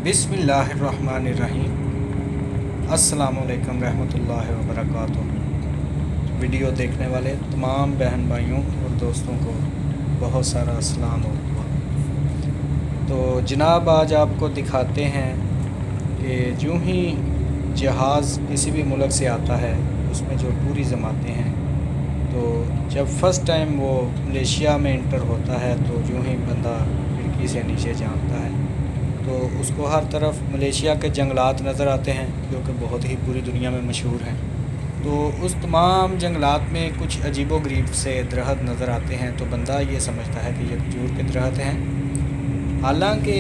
बिस्मिल्लाहिर्रहमानिर्रहीम। अस्सलामुअलैकुम रहमतुल्लाहि व बरकातुहू। वीडियो देखने वाले तमाम बहन भाइयों और दोस्तों को बहुत सारा अस्सलाम और दुआ। तो जनाब आज आपको दिखाते हैं कि यूँ ही जहाज़ किसी भी मुल्क से आता है उसमें जो टूरिज़्म आते हैं, तो जब फ़र्स्ट टाइम वो मलेशिया में इंटर होता है तो यूँ ही बंदा खिड़की से नीचे झांकता है तो उसको हर तरफ मलेशिया के जंगलात नज़र आते हैं जो कि बहुत ही पूरी दुनिया में मशहूर हैं। तो उस तमाम जंगलात में कुछ अजीबोगरीब से दरख्त नज़र आते हैं तो बंदा ये समझता है कि ये खजूर के दरख्त हैं। हालांकि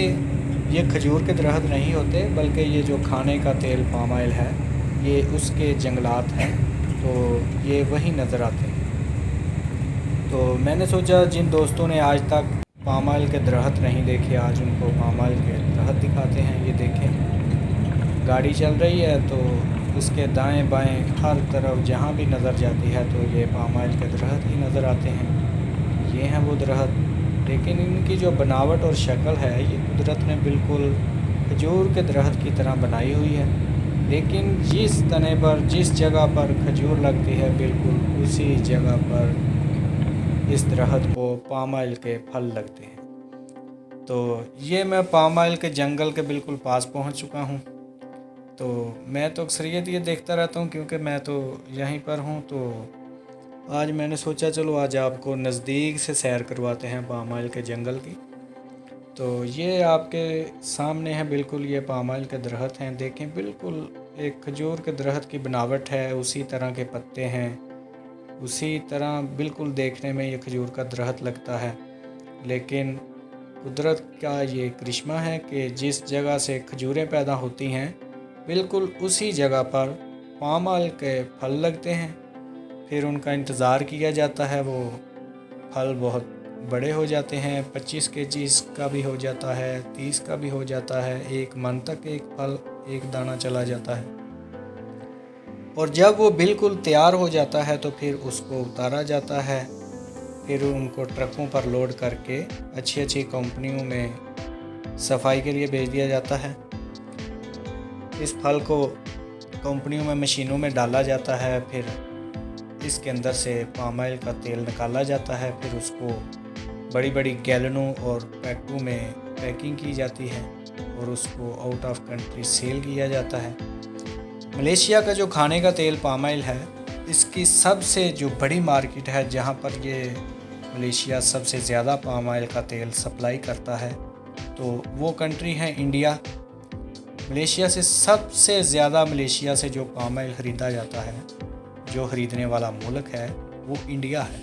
ये खजूर के दरख्त नहीं होते बल्कि ये जो खाने का तेल पाम ऑयल है ये उसके जंगलात हैं, तो ये वही नज़र आते हैं। तो मैंने सोचा जिन दोस्तों ने आज तक पाम ऑयल के दरख्त नहीं देखे आज उनको पाम ऑयल के दरख्त दिखाते हैं। ये देखें गाड़ी चल रही है तो इसके दाएं बाएं हर तरफ जहाँ भी नज़र जाती है तो ये पाम ऑयल के दरख्त ही नज़र आते हैं। ये हैं वो दरख्त, लेकिन इनकी जो बनावट और शक्ल है ये कुदरत ने बिल्कुल खजूर के दरख्त की तरह बनाई हुई है, लेकिन जिस तने पर जिस जगह पर खजूर लगती है बिल्कुल उसी जगह पर इस दरख्त को पाम ऑयल के फल लगते हैं। तो ये मैं पाम ऑयल के जंगल के बिल्कुल पास पहुंच चुका हूं। तो मैं तो अक्सरियत ये देखता रहता हूं क्योंकि मैं तो यहीं पर हूं। तो आज मैंने सोचा चलो आज आपको नज़दीक से सैर करवाते हैं पाम ऑयल के जंगल की। तो ये आपके सामने है बिल्कुल ये पाम ऑयल के दरख्त हैं। देखें बिल्कुल एक खजूर के दरख्त की बनावट है, उसी तरह के पत्ते हैं, उसी तरह बिल्कुल देखने में ये खजूर का दरख्त लगता है। लेकिन कुदरत का ये करिश्मा है कि जिस जगह से खजूरें पैदा होती हैं बिल्कुल उसी जगह पर पाम ऑयल के फल लगते हैं। फिर उनका इंतज़ार किया जाता है, वो फल बहुत बड़े हो जाते हैं, 25 केजी का भी हो जाता है, 30 का भी हो जाता है, 1 मन तक एक फल एक दाना चला जाता है। और जब वो बिल्कुल तैयार हो जाता है तो फिर उसको उतारा जाता है, फिर उनको ट्रकों पर लोड करके अच्छी अच्छी कंपनियों में सफाई के लिए भेज दिया जाता है। इस फल को कंपनियों में मशीनों में डाला जाता है, फिर इसके अंदर से पाम ऑयल का तेल निकाला जाता है, फिर उसको बड़ी बड़ी गैलनों और पैकों में पैकिंग की जाती है और उसको आउट ऑफ कंट्री सेल किया जाता है। मलेशिया का जो खाने का तेल पाम ऑयल है इसकी सबसे जो बड़ी मार्केट है जहाँ पर ये मलेशिया सबसे ज़्यादा पाम ऑयल का तेल सप्लाई करता है तो वो कंट्री है इंडिया। मलेशिया से सबसे ज़्यादा मलेशिया से जो पाम ऑयल ख़रीदा जाता है, जो ख़रीदने वाला मुल्क है वो इंडिया है।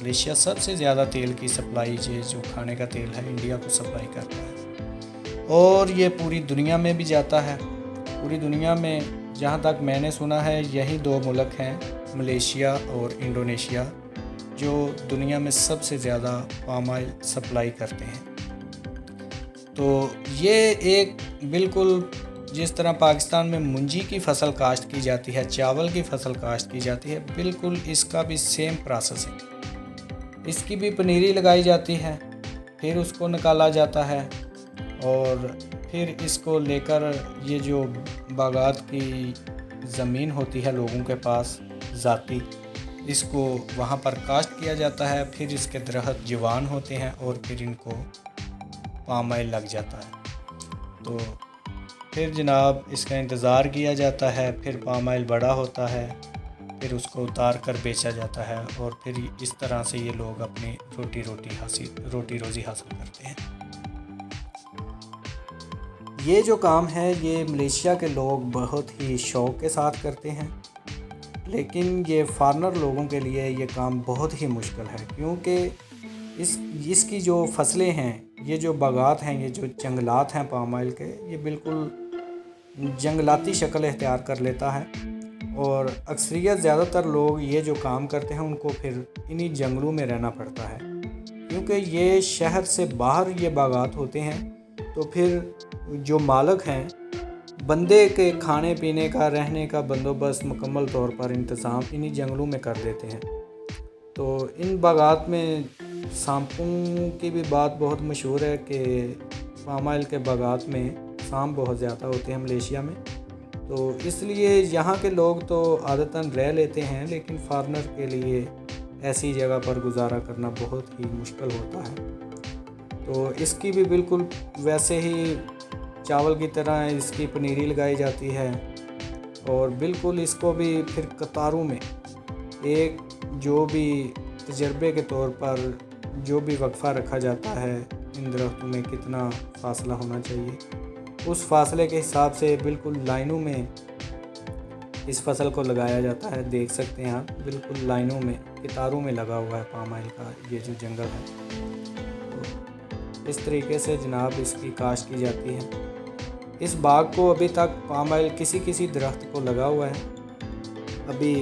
मलेशिया सबसे ज़्यादा तेल की सप्लाई जो खाने का तेल है इंडिया को सप्लाई करता है और ये पूरी दुनिया में भी जाता है। पूरी दुनिया में जहाँ तक मैंने सुना है यही 2 मुल्क हैं मलेशिया और इंडोनेशिया जो दुनिया में सबसे ज़्यादा पाम ऑयल सप्लाई करते हैं। तो ये एक बिल्कुल जिस तरह पाकिस्तान में मुंजी की फ़सल काश्त की जाती है, चावल की फ़सल काश्त की जाती है, बिल्कुल इसका भी सेम प्रोसेस है। इसकी भी पनीरी लगाई जाती है, फिर उसको निकाला जाता है और फिर इसको लेकर ये जो बागात की ज़मीन होती है लोगों के पास ज़ाती, इसको वहाँ पर काश्त किया जाता है, फिर इसके दरख्त जवान होते हैं और फिर इनको पाम ऑयल लग जाता है। तो फिर जनाब इसका इंतज़ार किया जाता है, फिर पाम ऑयल बड़ा होता है, फिर उसको उतार कर बेचा जाता है और फिर इस तरह से ये लोग अपनी रोटी रोज़ी हासिल करते हैं। ये जो काम है ये मलेशिया के लोग बहुत ही शौक़ के साथ करते हैं, लेकिन ये फॉरेनर लोगों के लिए ये काम बहुत ही मुश्किल है क्योंकि इसकी जो फसलें हैं, ये जो बागात हैं, ये जो जंगलात हैं पाम ऑयल के, ये बिल्कुल जंगलाती शक्ल इख्तियार कर लेता है और अक्सरियत ज़्यादातर लोग ये जो काम करते हैं उनको फिर इन्हीं जंगलों में रहना पड़ता है क्योंकि ये शहर से बाहर ये बागात होते हैं। तो फिर जो मालिक हैं बंदे के खाने पीने का रहने का बंदोबस्त मुकम्मल तौर पर इंतज़ाम इन्हीं जंगलों में कर देते हैं। तो इन बागात में सांपों की भी बात बहुत मशहूर है कि पाम ऑयल के बागात में अकसाम बहुत ज़्यादा होते हैं मलेशिया में, तो इसलिए यहाँ के लोग तो आदतन रह लेते हैं, लेकिन फॉरेनर के लिए ऐसी जगह पर गुजारा करना बहुत ही मुश्किल होता है। तो इसकी भी बिल्कुल वैसे ही चावल की तरह इसकी पनीरी लगाई जाती है, और बिल्कुल इसको भी फिर कतारों में एक जो भी तजर्बे के तौर पर जो भी वक्फा रखा जाता है, इन दरख्तों में कितना फासला होना चाहिए, उस फासले के हिसाब से बिल्कुल लाइनों में इस फसल को लगाया जाता है। देख सकते हैं आप, बिल्कुल लाइनों में कतारों में लगा हुआ है पाम ऑयल का ये जो जंगल है। तो इस तरीके से जनाब इसकी काश्त की जाती है। इस बाग को अभी तक पाम ऑयल किसी दरख्त को लगा हुआ है, अभी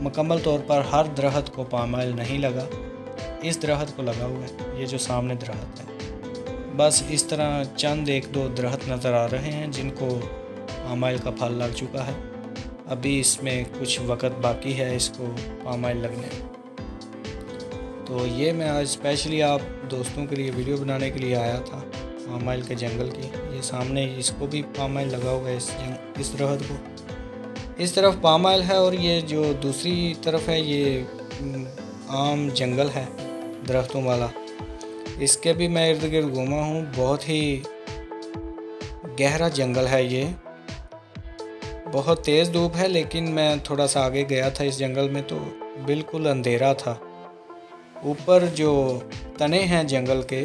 मुकम्मल तौर पर हर दरख्त को पाम ऑयल नहीं लगा, इस दरख्त को लगा हुआ है, ये जो सामने दरख्त है। बस इस तरह चंद एक दो दरख्त नज़र आ रहे हैं जिनको पाम ऑयल का फल लग चुका है। अभी इसमें कुछ वक्त बाकी है इसको पाम ऑयल लगने। तो ये मैं आज स्पेशली आप दोस्तों के लिए वीडियो बनाने के लिए आया था पाम ऑयल के जंगल की। ये सामने इसको भी पाम ऑयल लगा हुआ है, इस दरख्त को। इस तरफ पाम ऑयल है और ये जो दूसरी तरफ है ये आम जंगल है दरख्तों वाला। इसके भी मैं इर्द गिर्द घूमा हूँ, बहुत ही गहरा जंगल है ये, बहुत तेज़ धूप है, लेकिन मैं थोड़ा सा आगे गया था इस जंगल में तो बिल्कुल अंधेरा था। ऊपर जो तने हैं जंगल के,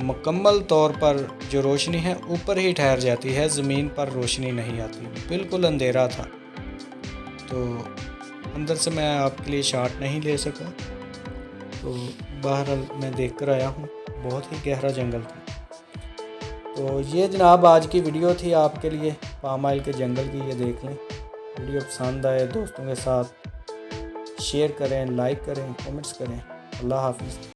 मुकम्मल तौर पर जो रोशनी है ऊपर ही ठहर जाती है, ज़मीन पर रोशनी नहीं आती, बिल्कुल अंधेरा था। तो अंदर से मैं आपके लिए शॉट नहीं ले सका, तो बहरहाल मैं देख कर आया हूँ, बहुत ही गहरा जंगल था। तो ये जनाब आज की वीडियो थी आपके लिए पाम ऑयल के जंगल की। ये देख लें, वीडियो पसंद आए दोस्तों के साथ शेयर करें, लाइक करें, कमेंट्स करें। अल्लाह हाफिज़।